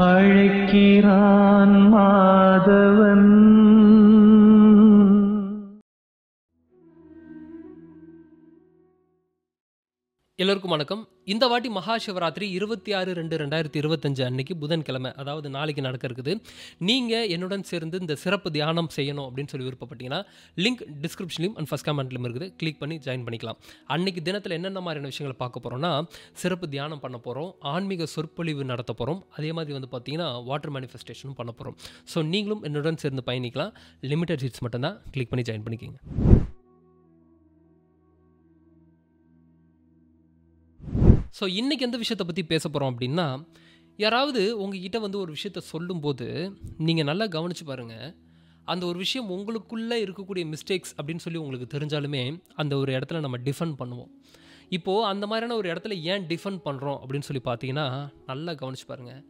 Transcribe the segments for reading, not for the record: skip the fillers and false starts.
அழைக்கிறான் மாதவன். எல்லோருக்கும் வணக்கம். இந்த வாட்டி மகா சிவராத்திரி 26/2/2025 அன்னைக்கு புதன்கிழமை, அதாவது நாளைக்கு நடக்க இருக்குது. நீங்கள் என்னுடன் சேர்ந்து இந்த சிறப்பு தியானம் செய்யணும் அப்படின்னு சொல்லி விருப்பப்பட்டீங்கன்னா லிங்க் டிஸ்கிரிப்ஷன்லையும் அண்ட் ஃபஸ்ட் கமெண்ட்லையும் இருக்குது. கிளிக் பண்ணி ஜாயின் பண்ணிக்கலாம். அன்னைக்கு தினத்தில் என்னென்ன மாதிரியான விஷயங்களை பார்க்க போகிறோம்னா, சிறப்பு தியானம் பண்ண போகிறோம், ஆன்மீக சொற்பொழிவு நடத்த போகிறோம், அதே மாதிரி வந்து பார்த்தீங்கன்னா வாட்டர் மேனிஃபெஸ்டேஷனும் பண்ண போகிறோம். ஸோ நீங்களும் என்னுடன் சேர்ந்து பயணிக்கலாம். லிமிட்டட் சீட்ஸ் மட்டும்தான். கிளிக் பண்ணி ஜாயின் பண்ணிக்கிங்க. ஸோ இன்றைக்கி எந்த விஷயத்தை பற்றி பேச போகிறோம் அப்படின்னா, யாராவது உங்ககிட்ட வந்து ஒரு விஷயத்த சொல்லும்போது நீங்கள் நல்லா கவனித்து பாருங்கள். அந்த ஒரு விஷயம் உங்களுக்குள்ளே இருக்கக்கூடிய மிஸ்டேக்ஸ் அப்படின்னு சொல்லி உங்களுக்கு தெரிஞ்சாலுமே அந்த ஒரு இடத்துல நம்ம டிஃபெண்ட் பண்ணுவோம். இப்போது அந்த மாதிரியான ஒரு இடத்துல ஏன் டிஃபெண்ட் பண்ணுறோம் அப்படின்னு சொல்லி பார்த்தீங்கன்னா, நல்லா கவனித்து பாருங்கள்.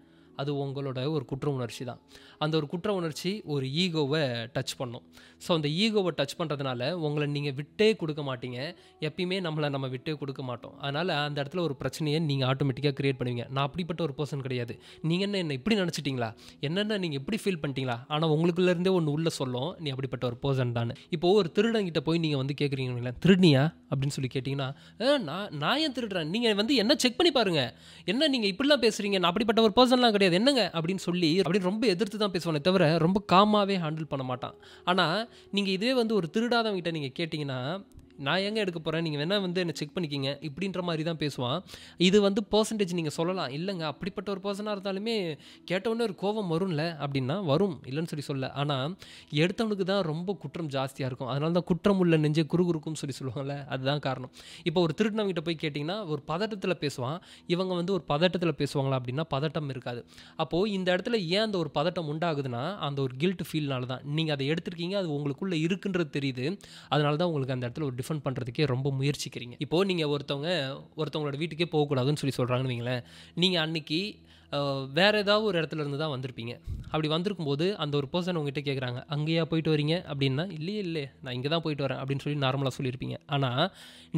அது உங்களோட ஒரு குற்ற உணர்ச்சி தான். அந்த ஒரு குற்ற உணர்ச்சி ஒரு ஈகோவை டச் பண்ணும். ஸோ அந்த ஈகோவை டச் பண்ணுறதுனால உங்களை நீங்கள் விட்டே கொடுக்க மாட்டீங்க. எப்பயுமே நம்ம விட்டே கொடுக்க மாட்டோம். அதனால் அந்த இடத்துல ஒரு பிரச்சனையை நீங்கள் ஆட்டோமேட்டிக்காக க்ரியேட் பண்ணுவீங்க. நான் அப்படிப்பட்ட ஒரு பர்சன் கிடையாது, நீங்கள் என்ன இப்படி நினச்சிட்டிங்களா, என்னென்ன நீங்கள் எப்படி ஃபீல் பண்ணிட்டீங்களா, ஆனால் உங்களுக்குள்ளேருந்தே ஒன்று உள்ளே சொல்லும், நீ அப்படிப்பட்ட ஒரு பர்சன் தான். இப்போது ஒரு திருடங்கிட்ட போய் நீங்கள் வந்து கேட்குறீங்களா, திருடினியா அப்படின்னு சொல்லி கேட்டிங்கன்னா, நான் ஏன் திருடுறேன், நீங்கள் வந்து என்ன செக் பண்ணி பாருங்கள், என்ன நீங்கள் இப்படிலாம் பேசுகிறீங்க, நான் அப்படிப்பட்ட ஒரு பர்சன்லாம் கிடையாது, என்னங்க அப்படின்னு சொல்லி அப்படின்னு ரொம்ப எதிர்த்து தான் பேசுவானே தவிர ரொம்ப காமாவே ஹேண்டில் பண்ண மாட்டான். ஆனால் நீங்கள் இதே வந்து ஒரு திருடாதவங்கிட்ட நீங்கள் கேட்டிங்கன்னா, நான் எங்கே எடுக்க போகிறேன், நீங்கள் வேணால் வந்து என்னை செக் பண்ணிக்கிங்க இப்படின்ற மாதிரி தான் பேசுவான். இது வந்து பர்சன்டேஜ் நீங்கள் சொல்லலாம், இல்லைங்க அப்படிப்பட்ட ஒரு பர்சனாக இருந்தாலுமே கேட்டவுடனே ஒரு கோபம் வரும்ல அப்படின்னா வரும், இல்லைன்னு சொல்லி சொல்ல. ஆனால் எடுத்தவனுக்கு தான் ரொம்ப குற்றம் ஜாஸ்தியாக இருக்கும். அதனால தான் குற்றம் உள்ள நெஞ்சே குறுகுறுக்கும் சொல்லி சொல்லுவாங்கள்ல, அதுதான் காரணம். இப்போ ஒரு திருடினவங்கிட்ட போய் கேட்டிங்கன்னா ஒரு பதட்டத்தில் பேசுவான். இவங்க வந்து ஒரு பதட்டத்தில் பேசுவாங்களா அப்படின்னா பதட்டம் இருக்காது. அப்போது இந்த இடத்துல ஏன் அந்த ஒரு பதட்டம் உண்டாகுதுன்னா அந்த ஒரு கில்ட் ஃபீல்னால தான். நீங்கள் அதை எடுத்துருக்கீங்க, அது உங்களுக்குள்ளே இருக்குன்றது தெரியுது. அதனால தான் உங்களுக்கு அந்த இடத்துல ஒரு டிஃபெண்ட் பண்ணுறதுக்கே ரொம்ப முயற்சிக்கிறீங்க. இப்போது நீங்கள் ஒருத்தவங்களோட வீட்டுக்கே போகக்கூடாதுன்னு சொல்லி சொல்கிறாங்கன்னு வைங்களேன். நீங்கள் அன்றைக்கி வேறு ஏதாவது ஒரு இடத்துல இருந்து தான் வந்திருப்பீங்க. அப்படி வந்திருக்கும்போது அந்த ஒரு பர்சன் உங்ககிட்ட கேட்குறாங்க, அங்கேயா போயிட்டு வரீங்க அப்படின்னா, இல்லையே நான் இங்கே தான் போயிட்டு வரேன் அப்படின்னு சொல்லி நார்மலாக சொல்லியிருப்பீங்க. ஆனால்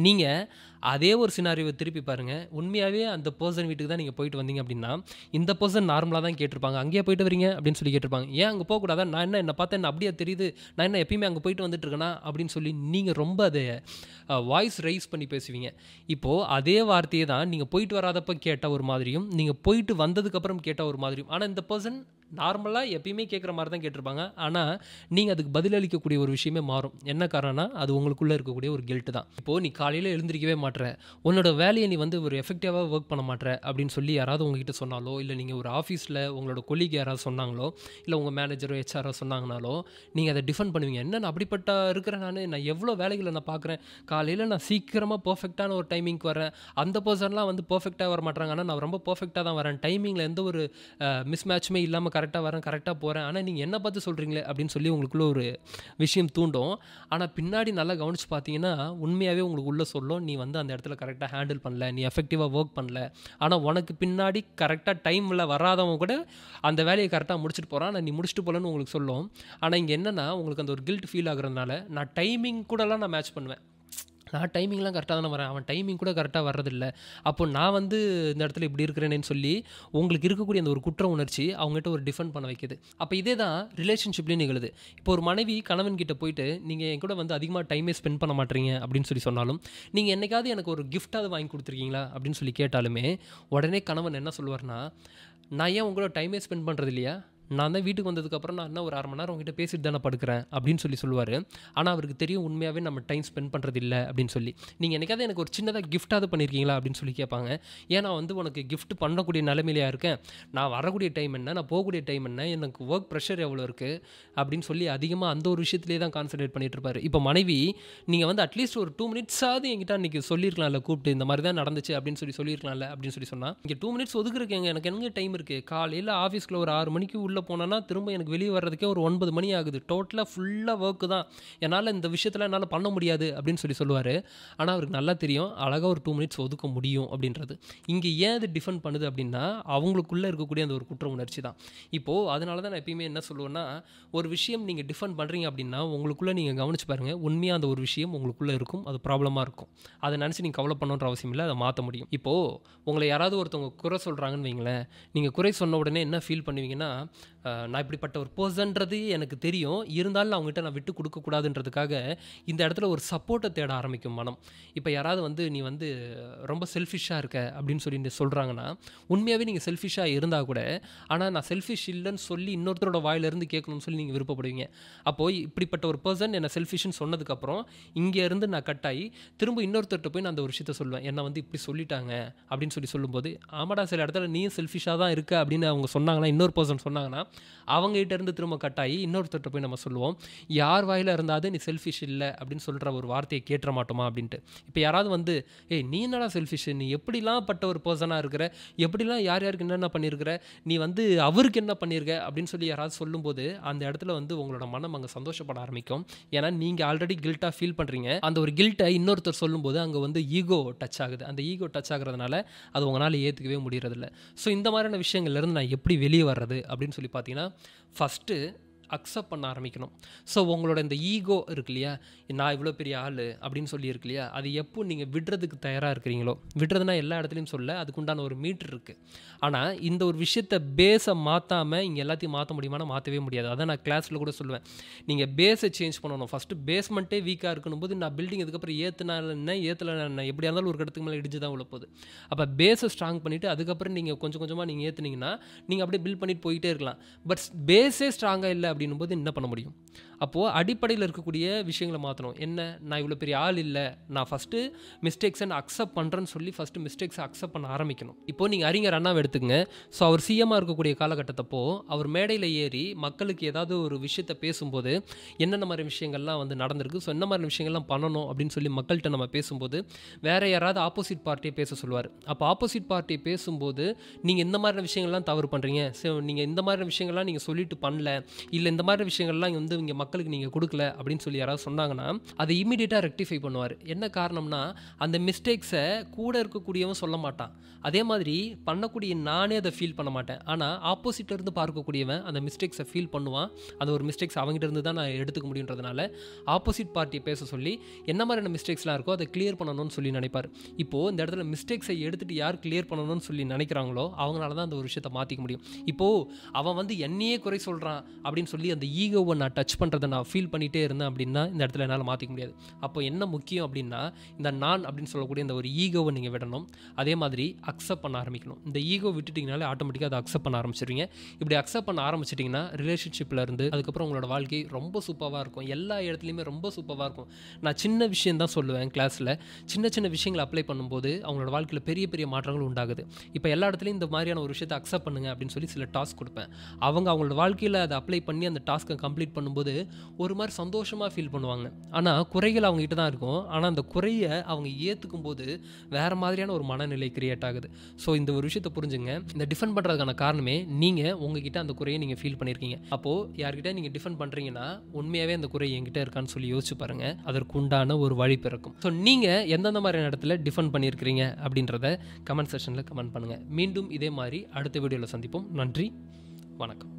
நீங்கள் அதே ஒரு சினாரியோவை திருப்பி பாருங்கள். உண்மையாகவே அந்த பர்சன் வீட்டுக்கு தான் நீங்கள் போயிட்டு வந்தீங்க அப்படின்னா இந்த பர்சன் நார்மலாக தான் கேட்டிருப்பாங்க, அங்கேயா போயிட்டு வரீங்க அப்படின்னு சொல்லி கேட்டிருப்பாங்க. ஏன் அங்கே போகக்கூடாதா, நான் என்னை பார்த்தா என்ன அப்படியே தெரியுது, நான் என்ன எப்பயுமே அங்கே போயிட்டு வந்துட்டு இருக்கேனா அப்படின்னு சொல்லி நீங்கள் ரொம்ப அதை வாய்ஸ் ரைஸ் பண்ணி பேசுவீங்க. இப்போது அதே வார்த்தையை தான் நீங்கள் போயிட்டு வராதப்போ கேட்ட ஒரு மாதிரியும், நீங்கள் போயிட்டு வந்ததுக்கப்புறம் கேட்ட ஒரு மாதிரியும். ஆனால் இந்த பர்சன் நார்மலாக எப்பயுமே கேட்குற மாதிரி தான் கேட்டிருப்பாங்க. ஆனால் நீங்கள் அதுக்கு பதிலளிக்கக்கூடிய ஒரு விஷயமே மாறும். என்ன காரணம்னா அது உங்களுக்குள்ளே இருக்கக்கூடிய ஒரு கில்ட்டு தான். இப்போது நீ காலையில் எழுந்திரிக்கவே மாட்டேற, உன்னோட வேலையை நீ வந்து ஒரு எஃபெக்டிவாக ஒர்க் பண்ண மாட்டேற அப்படின்னு சொல்லி யாராவது உங்ககிட்ட சொன்னாலோ, இல்லை நீங்கள் ஒரு ஆஃபீஸில் உங்களோட கொலீக் யாராவது சொன்னாங்களோ, இல்லை உங்கள் மேனேஜரோ ஹெச்ஆரோ சொன்னாங்கனாலோ நீங்கள் அதை டிஃபெண்ட் பண்ணுவீங்க. என்ன நான் அப்படிப்பட்ட இருக்கிறேன், நான் எவ்வளோ வேலைகளை நான் பார்க்குறேன், காலையில் நான் சீக்கிரமாக பர்ஃபெக்டான ஒரு டைமிங்க்கு வரேன், அந்த பர்சன்லாம் வந்து பர்ஃபெக்டாக வர மாட்டாங்க, ஆனால் நான் ரொம்ப பர்ஃபெக்டாக தான் வரேன், டைமிங்கில் எந்த ஒரு மிஸ் மேட்சுமே இல்லாமல் கரெக்டாக வரேன், கரெக்டாக போகிறேன், ஆனால் நீங்கள் என்ன பார்த்து சொல்கிறீங்களே அப்படின்னு சொல்லி உங்களுக்குள்ள ஒரு விஷயம் தூண்டும். ஆனால் பின்னாடி நல்லா கவனித்து பார்த்தீங்கன்னா உண்மையாகவே உங்களுக்கு உள்ளே சொல்லும், நீ வந்து அந்த இடத்துல கரெக்டாக ஹேண்டில் பண்ணல, நீ எஃபெக்டிவாக ஒர்க் பண்ணல. ஆனால் உனக்கு பின்னாடி கரெக்டாக டைமில் வராதவங்க கூட அந்த வேலையை கரெக்டாக முடிச்சுட்டு போகிறான், ஆனால் நீ முடிச்சுட்டு போகலன்னு உங்களுக்கு சொல்லும். ஆனால் இங்கே என்னென்னா உங்களுக்கு அந்த ஒரு கில்ட் ஃபீல் ஆகுறதுனால நான் டைமிங் கூடலாம் நான் மேட்ச் பண்ணுவேன், நான் டைமிங்லாம் கரெக்டாக தானே வரேன், அவன் டைமிங் கூட கரெக்டாக வர்றதில்ல, அப்போ நான் வந்து இந்த இடத்துல இப்படி இருக்கிறேன்னு சொல்லி உங்களுக்கு இருக்கக்கூடிய அந்த ஒரு குற்ற உணர்ச்சி அவங்ககிட்ட ஒரு டிஃபெண்ட் பண்ண வைக்குது. அப்போ இதே தான் ரிலேஷன்ஷிப்லேயும் நிகழுது. இப்போ ஒரு மனைவி கணவன் கிட்ட போயிட்டு நீங்கள் என் கூட வந்து அதிகமாக டைமே ஸ்பெண்ட் பண்ண மாட்டீங்க அப்படின்னு சொல்லி சொன்னாலும், நீங்கள் என்னைக்காவது எனக்கு ஒரு கிஃப்டாவது வாங்கி கொடுத்துருக்கீங்களா அப்படின்னு சொல்லி கேட்டாலுமே உடனே கணவன் என்ன சொல்லுவார்னா, நான் ஏன் உங்களோட டைமே ஸ்பெண்ட் பண்ணுறது இல்லையா, நான் தான் வீட்டுக்கு வந்ததுக்கப்புறம் நான் என்ன ஒரு 1/2 மணி நேரம் உங்ககிட்ட பேசிட்டு தானே படுக்கிறேன் அப்படின்னு சொல்லி சொல்லுவார். ஆனால் அவருக்கு தெரியும் உண்மையாகவே நம்ம டைம் ஸ்பெண்ட் பண்ணுறது இல்லை அப்படின்னு சொல்லி. நீங்கள் என்னைக்காவது எனக்கு ஒரு சின்னதாக கிஃப்டாவது பண்ணியிருக்கீங்களா அப்படின்னு சொல்லி கேட்பாங்க. ஏன்னா வந்து உனக்கு கிஃப்ட் பண்ணக்கூடிய நிலைமையிலையாக இருக்கேன், நான் வரக்கூடிய டைம் என்ன, நான் போகக்கூடிய டைம் என்ன, எனக்கு ஒர்க் ப்ரெஷர் எவ்வளோ இருக்குது அப்படின்னு சொல்லி அதிகமாக அந்த ஒரு விஷயத்துலேயே தான் கான்சன்ட்ரேட் பண்ணிட்டு இருப்பார். இப்போ மனைவி நீங்கள் வந்து அட்லீஸ்ட் ஒரு 2 மினிட்ஸாவது என்கிட்ட அன்றைக்கி சொல்லியிருக்கலாம்ல, கூப்பிட்டு இந்த மாதிரி தான் நடந்துச்சு அப்படின்னு சொல்லியிருக்கலாம்ல அப்படின்னு சொல்லி சொன்னால், இங்கே 2 மினிட்ஸ் ஒதுக்குறதுக்கு எனக்கு எங்கே டைம் இருக்குது, காலையில் ஆஃபீஸ்க்குள்ள ஒரு 6 மணிக்கு உள்ள உள்ளே போனேன்னா திரும்ப எனக்கு வெளியே வர்றதுக்கே ஒரு 9 மணி ஆகுது, டோட்டலாக ஃபுல்லாக ஒர்க்கு தான், என்னால் இந்த விஷயத்தில் என்னால் பண்ண முடியாது அப்படின்னு சொல்லுவார். ஆனால் அவருக்கு நல்லா தெரியும் அழகாக ஒரு 2 மினிட்ஸ் ஒதுக்க முடியும் அப்படின்றது. இங்கே ஏன் இது டிஃபெண்ட் பண்ணுது அப்படின்னா அவங்களுக்குள்ளே இருக்கக்கூடிய அந்த ஒரு குற்ற உணர்ச்சி தான். இப்போது அதனால தான் நான் எப்பயுமே என்ன சொல்லுவேன்னா, ஒரு விஷயம் நீங்கள் டிஃபெண்ட் பண்ணுறீங்க அப்படின்னா உங்களுக்குள்ளே நீங்கள் கவனிச்சு பாருங்கள், உண்மையாக அந்த ஒரு விஷயம் உங்களுக்குள்ளே இருக்கும், அது ப்ராப்ளமாக இருக்கும். அதை நினச்சி நீங்கள் கவலை பண்ணணுன்ற அவசியம் இல்லை, அதை மாற்ற முடியும். இப்போது உங்களை யாராவது ஒருத்தவங்க குறை சொல்கிறாங்கன்னு வைங்களேன், நீங்கள் குறை சொன்ன உடனே என்ன ஃபீல் பண்ணுவீங்கன்னா, நான் இப்படிப்பட்ட ஒரு பர்சன்றது எனக்கு தெரியும், இருந்தாலும் அவங்ககிட்ட நான் விட்டு கொடுக்கக்கூடாதுன்றதுக்காக இந்த இடத்துல ஒரு சப்போர்ட்டை தேட ஆரம்பிக்கும் மனம். இப்போ யாராவது நீ ரொம்ப செல்ஃபிஷாக இருக்க அப்படின்னு சொல்லி சொல்கிறாங்கன்னா, உண்மையாகவே நீங்கள் செல்ஃபிஷாக இருந்தால் கூட, ஆனால் நான் செல்ஃபிஷ் இல்லைன்னு சொல்லி இன்னொருத்தரோட வாயிலிருந்து கேட்கணும்னு சொல்லி நீங்கள் விருப்பப்படுவீங்க. அப்போது இப்படிப்பட்ட ஒரு பர்சன் என்னை செல்ஃபிஷ்னு சொன்னதுக்கப்புறம் இங்கேருந்து நான் கட் ஆகி திரும்ப இன்னொருத்தர்கிட்ட போய் நான் அந்த ஒரு விஷயத்த சொல்லுவேன், என்னை இப்படி சொல்லிட்டாங்க அப்படின்னு சொல்லும்போது, ஆமாடா சில இடத்துல நீயும் செல்ஃபிஷாக தான் இருக்க அப்படின்னு அவங்க சொன்னாங்கன்னா, இன்னொரு பர்சன் சொன்னாங்கன்னா, அவங்ககிட்ட இருந்து திரும்ப கட் ஆகி இன்னொருத்தர்கிட்ட போய் நம்ம சொல்லுவோம், யார் வாயில் இருந்தாவது நீ செல்ஃபிஷ் இல்லை அப்படின்னு சொல்கிற ஒரு வார்த்தையை கேட்டுற மாட்டோமா அப்படின்ட்டு. இப்போ யாராவது ஏய் நீ என்னடா செல்ஃபிஷ், நீ எப்படிலாம் பட்ட ஒரு பர்சனாக இருக்கிற, எப்படிலாம் யார் யாருக்கு என்னென்ன பண்ணியிருக்கிற, நீ அவருக்கு என்ன பண்ணியிருக்க அப்படின்னு சொல்லி யாராவது சொல்லும்போது அந்த இடத்துல உங்களோட மனம் அங்கே சந்தோஷப்பட ஆரம்பிக்கும். ஏன்னா நீங்கள் ஆல்ரெடி கில்ட்டாக ஃபீல் பண்ணுறீங்க. அந்த ஒரு கில்ட்டை இன்னொருத்தர் சொல்லும்போது அங்கே ஈகோ டச் ஆகுது. அந்த ஈகோ டச் ஆகுறதுனால அது உங்களால் ஏற்றுக்கவே முடியறதில்ல. ஸோ இந்த மாதிரியான விஷயங்கள்லேருந்து நான் எப்படி வெளியே வர்றது அப்படின்னு சொல்லி பார்த்தீங்கன்னா, ஃபஸ்ட்டு அக்செப்ட் பண்ண ஆரம்பிக்கணும். ஸோ உங்களோட இந்த ஈகோ இருக்கு இல்லையா, நான் இவ்வளோ பெரிய ஆள் அப்படின்னு சொல்லி இருக்கு இல்லையா, அது எப்போ நீங்கள் விடுறதுக்கு தயாராக இருக்கிறீங்களோ, விடுறதுனா எல்லா இடத்துலையும் சொல்ல அதுக்குண்டான ஒரு மீட்டர் இருக்குது. ஆனால் இந்த ஒரு விஷயத்தை பேஸை மாற்றாமல் இங்கே எல்லாத்தையும் மாற்ற முடியுமானா மாற்றவே முடியாது. அதை நான் கிளாஸில் கூட சொல்லுவேன், நீங்கள் பேஸை சேஞ்ச் பண்ணணும். ஃபஸ்ட்டு பேஸ்மெண்ட்டே வீக்காக இருக்கணும் போது நான் பில்டிங் இதுக்கப்புறம் ஏற்றல எப்படியா இருந்தாலும் ஒரு இடத்துக்கு மேலே இடிச்சு தான் உள்ள போகுது. அப்போ பேஸை ஸ்ட்ராங் பண்ணிவிட்டு அதுக்கப்புறம் நீங்கள் கொஞ்சம் கொஞ்சமாக நீங்கள் ஏற்றுனீங்கன்னா நீங்கள் அப்படியே பில்ட் பண்ணிட்டு போயிட்டே இருக்கலாம். பட் பேஸே ஸ்ட்ராங்காக இல்லை அப்படின்னும் போது என்ன பண்ண முடியும்? அப்போது அடிப்படையில் இருக்கக்கூடிய விஷயங்களை மாற்றணும். என்ன, நான் இவ்வளோ பெரிய ஆள் இல்லை, நான் ஃபஸ்ட்டு மிஸ்டேக்ஸை நான் அக்செப்ட் பண்ணுறேன்னு சொல்லி ஃபஸ்ட்டு மிஸ்டேக்ஸை அக்செப்ட் பண்ண ஆரம்பிக்கணும். இப்போது நீங்கள் அறிஞர் அண்ணாவை எடுத்துக்கங்க. ஸோ அவர் சிஎம்மாக இருக்கக்கூடிய காலகட்டத்தப்போ அவர் மேடையில் ஏறி மக்களுக்கு ஏதாவது ஒரு விஷயத்தை பேசும்போது என்னென்ன மாதிரி விஷயங்கள்லாம் நடந்திருக்கு, ஸோ என்ன மாதிரி விஷயங்கள்லாம் பண்ணணும் அப்படின்னு சொல்லி மக்கள்கிட்ட நம்ம பேசும்போது வேறு யாராவது ஆப்போசிட் பார்ட்டியை பேச சொல்லுவார். அப்போ ஆப்போசிட் பார்ட்டியை பேசும்போது நீங்கள் இந்த மாதிரி விஷயங்கள்லாம் தவறு பண்ணுறீங்க, ஸோ நீங்கள் இந்த மாதிரி விஷயங்கள்லாம் நீங்கள் சொல்லிட்டு பண்ணல, இல்லை இந்த மாதிரி விஷயங்கள்லாம் இங்கே மக்களுக்கு நீங்கள் கொடுக்கல அப்படின்னு சொல்லி யாராவது சொன்னாங்கன்னா அதை இமீடியட்டாக ரெக்டிஃபை பண்ணுவார். என்ன காரணம்னா அந்த மிஸ்டேக்ஸை கூட இருக்கக்கூடியவன் சொல்ல மாட்டான், அதே மாதிரி பண்ணக்கூடிய நானே அதை ஃபீல் பண்ண மாட்டேன். ஆனால் ஆப்போசிட்லேருந்து பார்க்கக்கூடியவன் அந்த மிஸ்டேக்ஸை ஃபீல் பண்ணுவான். அந்த ஒரு மிஸ்டேக்ஸ் அவங்ககிட்ட இருந்து தான் நான் எடுத்துக்க முடியுன்றதுனால ஆப்போசிட் பார்ட்டியை பேச சொல்லி என்ன மாதிரியான மிஸ்டேக்ஸ்லாம் இருக்கோ அதை கிளியர் பண்ணணும்னு சொல்லி நினைப்பார். இப்போது இந்த இடத்துல மிஸ்டேக்ஸை எடுத்துகிட்டு யார் கிளியர் பண்ணணும்னு சொல்லி நினைக்கிறாங்களோ அவங்களால தான் அந்த ஒரு விஷயத்தை மாற்றிக்க முடியும். இப்போது அவன் என்னையே குறை சொல்கிறான் அப்படின்னு சொல்லி அந்த ஈகோவை நான் டச் பண்ணுறதை நான் ஃபீல் பண்ணிகிட்டே இருந்தேன் அப்படின்னா இந்த இடத்துல என்னால் மாற்றிக்க முடியாது. அப்போ என்ன முக்கியம் அப்படின்னா இந்த நான் அப்படின்னு சொல்லக்கூடிய இந்த ஒரு ஈகோவை நீங்கள் விடணும். அதே மாதிரி அக்செப்ட் பண்ண ஆரம்பிக்கணும். இந்த ஈகோ விட்டுட்டிங்கனாலே ஆட்டோமேட்டிக்காக அதை அக்செப்ட் பண்ண ஆரம்பிச்சிருவீங்க. இப்படி அக்செப்ட் பண்ண ஆரம்பிச்சிட்டிங்கன்னா ரிலேஷன்ஷிப்பில் இருந்து அதுக்கப்புறம் உங்களோட வாழ்க்கை ரொம்ப சூப்பராக இருக்கும். எல்லா இடத்துலையுமே ரொம்ப சூப்பராக இருக்கும். நான் சின்ன விஷயம் தான் சொல்லுவேன் கிளாஸில், சின்ன சின்ன விஷயங்களை அப்ளை பண்ணும்போது அவங்களோட வாழ்க்கையில் பெரிய பெரிய மாற்றங்கள் உண்டாகுது. இப்போ எல்லா இடத்துலையும் இந்த மாதிரியான ஒரு விஷயத்தை அக்செப்ட் பண்ணுங்க அப்படின்னு சொல்லி சில டாஸ்க் கொடுப்பேன். அவங்களோட வாழ்க்கையில் அதை அப்ளை பண்ணி அந்த டாஸ்க்கை கம்ப்ளீட் பண்ணும்போது ஒரு மாதிரி சந்தோஷமாக ஃபீல் பண்ணுவாங்க. ஆனால் குறைகள் அவங்ககிட்ட தான் இருக்கும். ஆனால் அந்த குறையை அவங்க ஏற்றுக்கும் போது வேறு மாதிரியான ஒரு மனநிலை கிரியேட் ஆகுது. ஸோ இந்த ஒரு விஷயத்தை புரிஞ்சுங்க. இந்த டிஃபெண்ட் பண்ணுறதுக்கான காரணமே நீங்கள் உங்ககிட்ட அந்த குறையை நீங்கள் ஃபீல் பண்ணியிருக்கீங்க. அப்போது யார்கிட்ட நீங்கள் டிஃபெண்ட் பண்ணுறீங்கன்னா உண்மையாகவே அந்த குறை என்கிட்ட இருக்கான்னு சொல்லி யோசிச்சு பாருங்கள். அதற்கு உண்டான ஒரு வழி பிறக்கும். ஸோ நீங்கள் எந்தெந்த மாதிரியான இடத்துல டிஃபெண்ட் பண்ணியிருக்கிறீங்க அப்படின்றத கமெண்ட் செக்ஷனில் கமெண்ட் பண்ணுங்கள். மீண்டும் இதே மாதிரி அடுத்த வீடியோவில் சந்திப்போம். நன்றி, வணக்கம்.